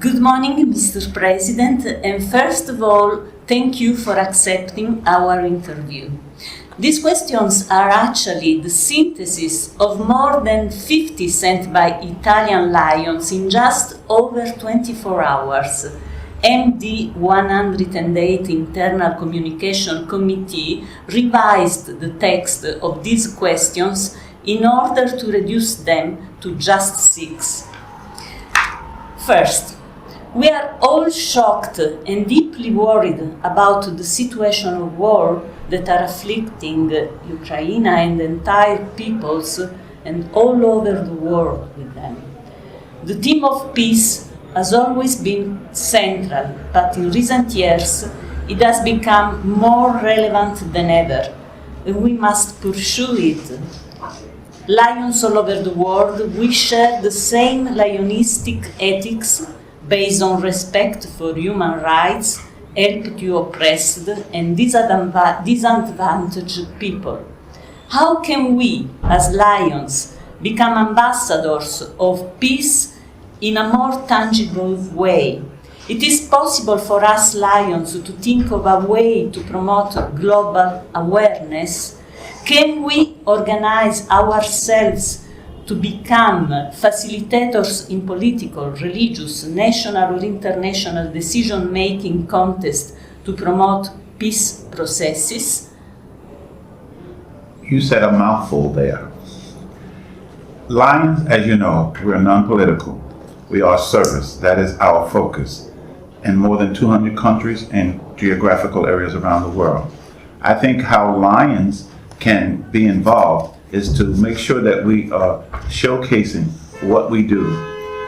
Good morning, Mr. President, and first of all, thank you for accepting our interview. These questions are actually the synthesis of more than 50 sent by Italian lions in just over 24 hours. MD 108 Internal Communication Committee revised the text of these questions in order to reduce them to just 6. First, we are all shocked and deeply worried about the situation of war that are afflicting Ukraine and entire peoples and all over the world with them. The theme of peace has always been central, but in recent years it has become more relevant than ever, and we must pursue it. Lions all over the world, we share the same lionistic ethics based on respect for human rights, help to oppressed and disadvantaged people. How can we, as lions, become ambassadors of peace in a more tangible way? It is possible for us lions to think of a way to promote global awareness. Can we organize ourselves to become facilitators in political, religious, national or international decision-making contests to promote peace processes? You said a mouthful there. Lions, as you know, we're non-political. We are service. That is our focus in more than 200 countries and geographical areas around the world. I think how lions can be involved is to make sure that we are showcasing what we do,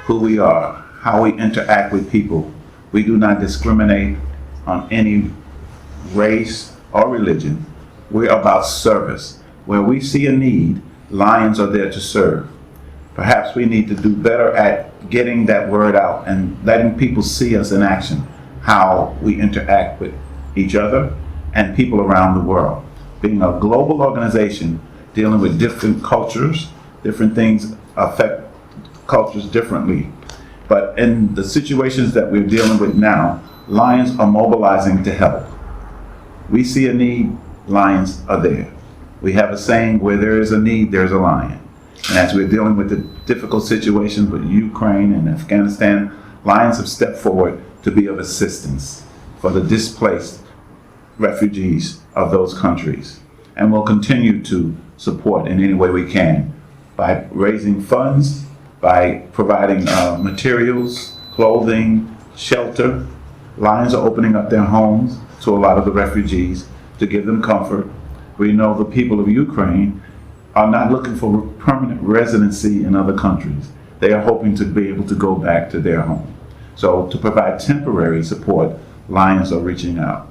who we are, how we interact with people. We do not discriminate on any race or religion. We're about service. Where we see a need, lions are there to serve. Perhaps we need to do better at getting that word out and letting people see us in action, how we interact with each other and people around the world. Being a global organization, dealing with different cultures, different things affect cultures differently. But in the situations that we're dealing with now, lions are mobilizing to help. We see a need, lions are there. We have a saying, where there is a need, there's a lion. And as we're dealing with the difficult situations with Ukraine and Afghanistan, lions have stepped forward to be of assistance for the displaced refugees of those countries. And we'll continue to support in any way we can by raising funds, by providing materials, clothing, shelter. Lions are opening up their homes to a lot of the refugees to give them comfort. We know the people of Ukraine are not looking for permanent residency in other countries. They are hoping to be able to go back to their home. So to provide temporary support, Lions are reaching out.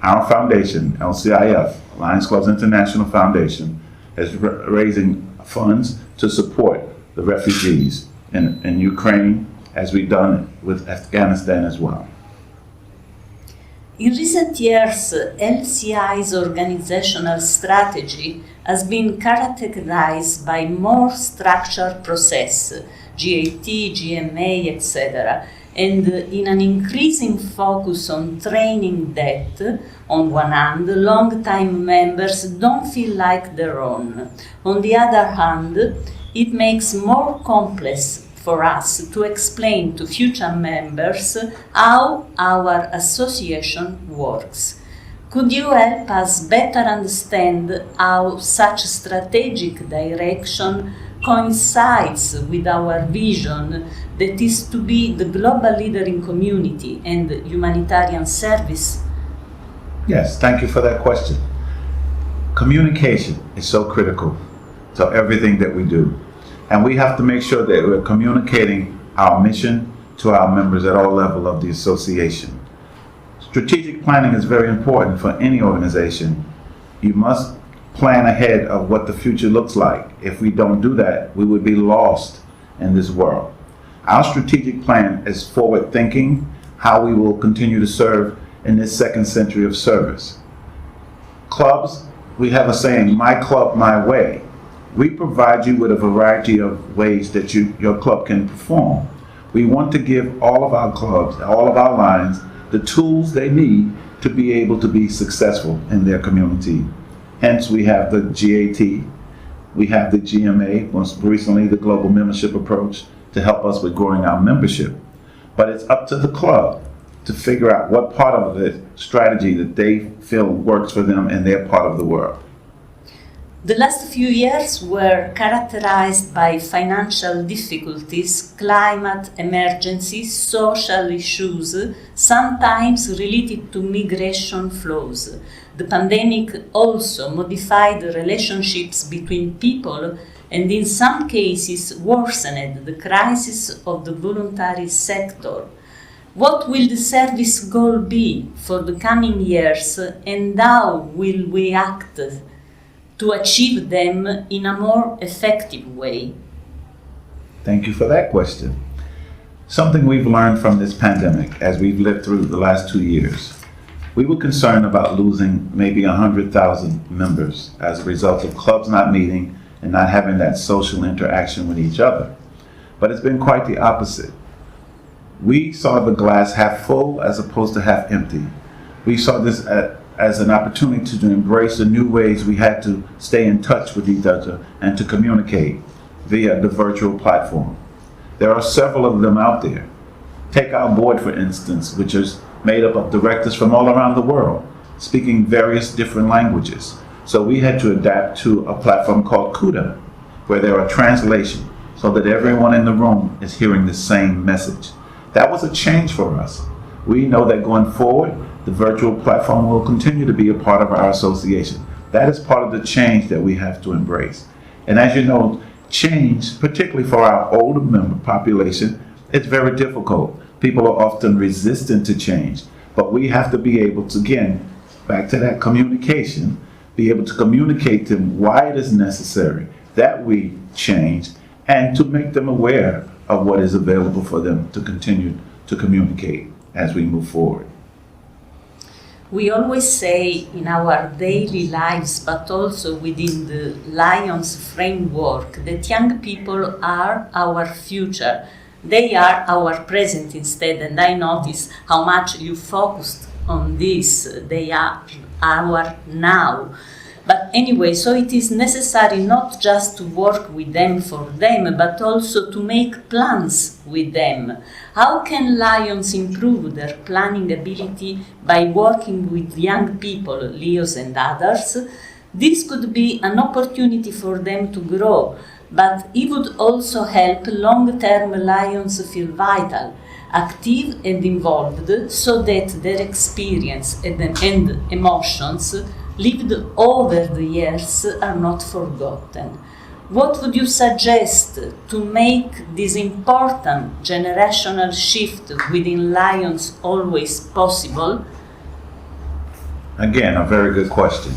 Our foundation, LCIF, Lions Clubs International Foundation, is raising funds to support the refugees in Ukraine, as we've done with Afghanistan as well. In recent years, LCI's organizational strategy has been characterized by more structured process, GAT, GMA, etc., and in an increasing focus on training that, on one hand, long-time members don't feel like their own. On the other hand, it makes more complex for us to explain to future members how our association works. Could you help us better understand how such strategic direction coincides with our vision that is to be the global leader in community and humanitarian service? Yes, thank you for that question. Communication is so critical to everything that we do. And we have to make sure that we're communicating our mission to our members at all levels of the association. Strategic planning is very important for any organization. You must plan ahead of what the future looks like. If we don't do that, we would be lost in this world. Our strategic plan is forward thinking, how we will continue to serve in this second century of service. Clubs, we have a saying, my club, my way. We provide you with a variety of ways that your club can perform. We want to give all of our clubs, all of our lines, the tools they need to be able to be successful in their community. Hence, we have the GAT, we have the GMA, most recently the Global Membership Approach, to help us with growing our membership. But it's up to the club to figure out what part of the strategy that they feel works for them in their part of the world. The last few years were characterized by financial difficulties, climate emergencies, social issues, sometimes related to migration flows. The pandemic also modified the relationships between people and in some cases worsened the crisis of the voluntary sector. What will the service goal be for the coming years and how will we act to achieve them in a more effective way? Thank you for that question. Something we've learned from this pandemic as we've lived through the last 2 years. We were concerned about losing maybe 100,000 members as a result of clubs not meeting and not having that social interaction with each other. But it's been quite the opposite. We saw the glass half full as opposed to half empty. We saw this as an opportunity to embrace the new ways we had to stay in touch with each other and to communicate via the virtual platform. There are several of them out there. Take our board, for instance, which is made up of directors from all around the world, speaking various different languages. So we had to adapt to a platform called CUDA, where there are translations, so that everyone in the room is hearing the same message. That was a change for us. We know that going forward, the virtual platform will continue to be a part of our association. That is part of the change that we have to embrace. And as you know, change, particularly for our older member population, it's very difficult. People are often resistant to change, but we have to be able to, again, back to that communication, be able to communicate to them why it is necessary that we change and to make them aware of what is available for them to continue to communicate as we move forward. We always say in our daily lives, but also within the Lions framework, that young people are our future. They are our present instead, and I notice how much you focused on this. They are our now. But anyway, so it is necessary not just to work with them for them, but also to make plans with them. How can Lions improve their planning ability by working with young people, Leos and others? This could be an opportunity for them to grow, but it would also help long-term Lions feel vital, active and involved, so that their experience and emotions lived over the years are not forgotten. What would you suggest to make this important generational shift within Lions always possible? Again, a very good question.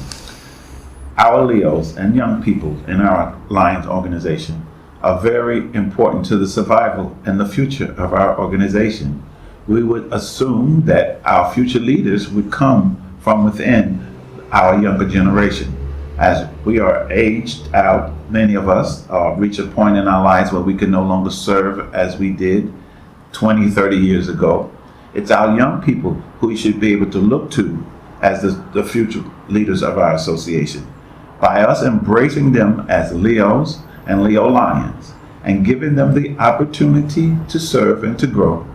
Our Leos and young people in our Lions organization are very important to the survival and the future of our organization. We would assume that our future leaders would come from within our younger generation. As we are aged out, many of us reach a point in our lives where we can no longer serve as we did 20, 30 years ago. It's our young people who we should be able to look to as the future leaders of our association. By us embracing them as Leos and Leo Lions and giving them the opportunity to serve and to grow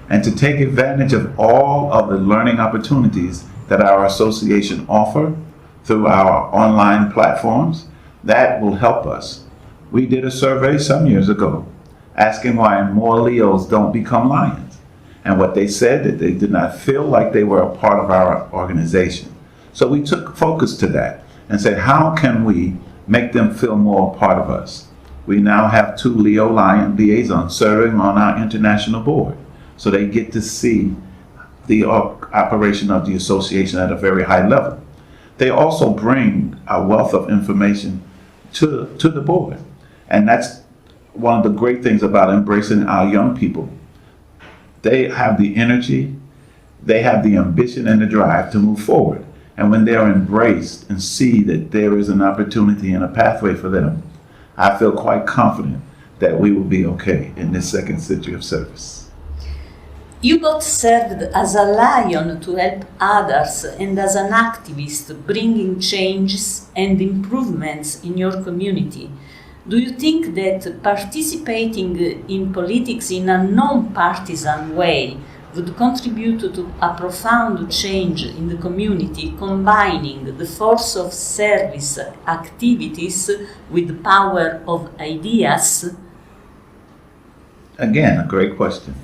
and to take advantage of all of the learning opportunities that our association offer through our online platforms, that will help us. We did a survey some years ago asking why more Leos don't become Lions. And what they said, that they did not feel like they were a part of our organization. So we took focus to that and said, how can we make them feel more a part of us? We now have 2 Leo Lion liaisons serving on our international board. So they get to see the operation of the association at a very high level. They also bring a wealth of information to the board. And that's one of the great things about embracing our young people. They have the energy, they have the ambition and the drive to move forward. And when they're embraced and see that there is an opportunity and a pathway for them, I feel quite confident that we will be okay in this second century of service. You both served as a lion to help others and as an activist bringing changes and improvements in your community. Do you think that participating in politics in a non-partisan way would contribute to a profound change in the community, combining the force of service activities with the power of ideas? Again, a great question.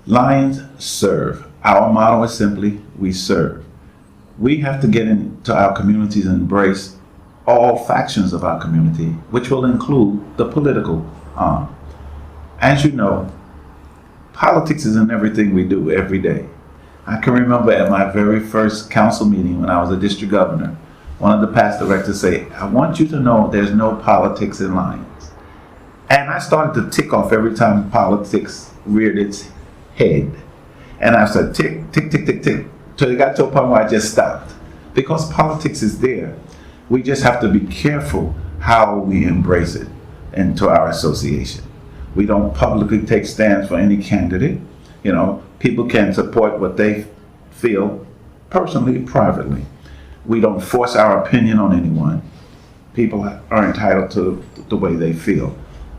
Lions serve. Our motto is simply, we serve. We have to get into our communities and embrace all factions of our community, which will include the political arm. As you know, politics is in everything we do every day. I can remember at my very first council meeting when I was a district governor, one of the past directors say, I want you to know there's no politics in Lions. And I started to tick off every time politics reared its head. And I said, tick, tick, tick, tick, tick, till it got to a point where I just stopped. Because politics is there. We just have to be careful how we embrace it into our association. We don't publicly take stands for any candidate. You know, people can support what they feel personally, privately. We don't force our opinion on anyone. People are entitled to the way they feel.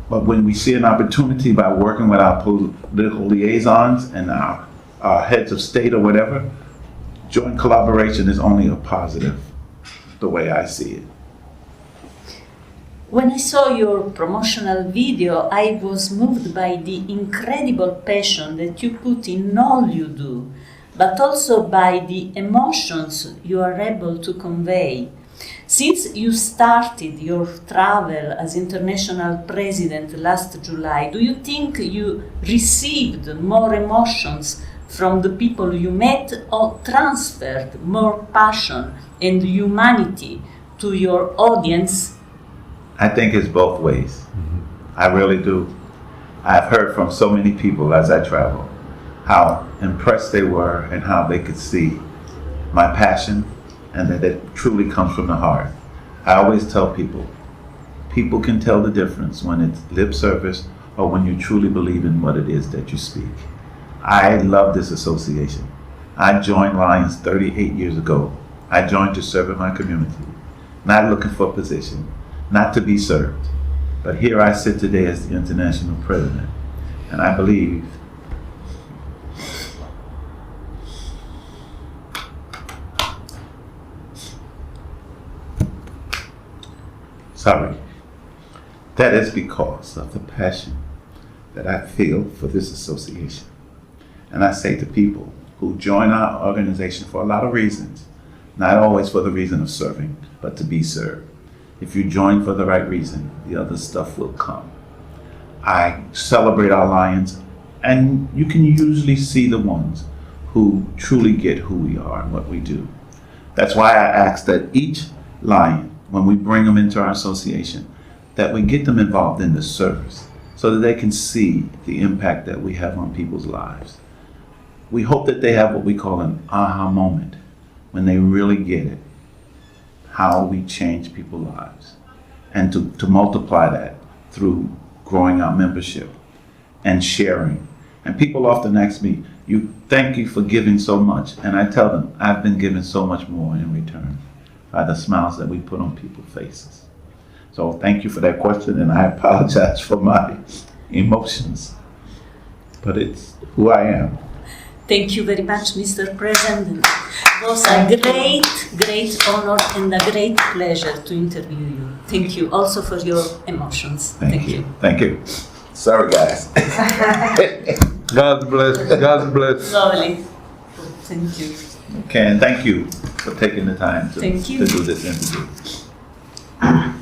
But when we see an opportunity by working with our political liaisons and our heads of state or whatever, joint collaboration is only a positive, the way I see it. When I saw your promotional video, I was moved by the incredible passion that you put in all you do, but also by the emotions you are able to convey. Since you started your travel as international president last July, do you think you received more emotions from the people you met or transferred more passion and humanity to your audience? I think it's both ways. I really do. I've heard from so many people as I travel how impressed they were and how they could see my passion and that it truly comes from the heart. I always tell people, people can tell the difference when it's lip service or when you truly believe in what it is that you speak. I love this association. I joined Lions 38 years ago. I joined to serve in my community, not looking for a position, not to be served. But here I sit today as the international president, and I believe that is because of the passion that I feel for this association. And I say to people who join our organization for a lot of reasons, not always for the reason of serving, but to be served. If you join for the right reason, the other stuff will come. I celebrate our Lions, and you can usually see the ones who truly get who we are and what we do. That's why I ask that each Lion, when we bring them into our association, that we get them involved in the service so that they can see the impact that we have on people's lives. We hope that they have what we call an aha moment when they really get it, how we change people's lives, and to multiply that through growing our membership and sharing. And people often ask me, thank you for giving so much. And I tell them, I've been given so much more in return by the smiles that we put on people's faces. So thank you for that question, and I apologize for my emotions, but it's who I am. Thank you very much, Mr. President. It was a great honor and a great pleasure to interview you. Thank you also for your emotions. Thank you. Thank you. Sorry, guys. God bless. God bless. Lovely. Thank you. Okay, and thank you for taking the time to do this interview.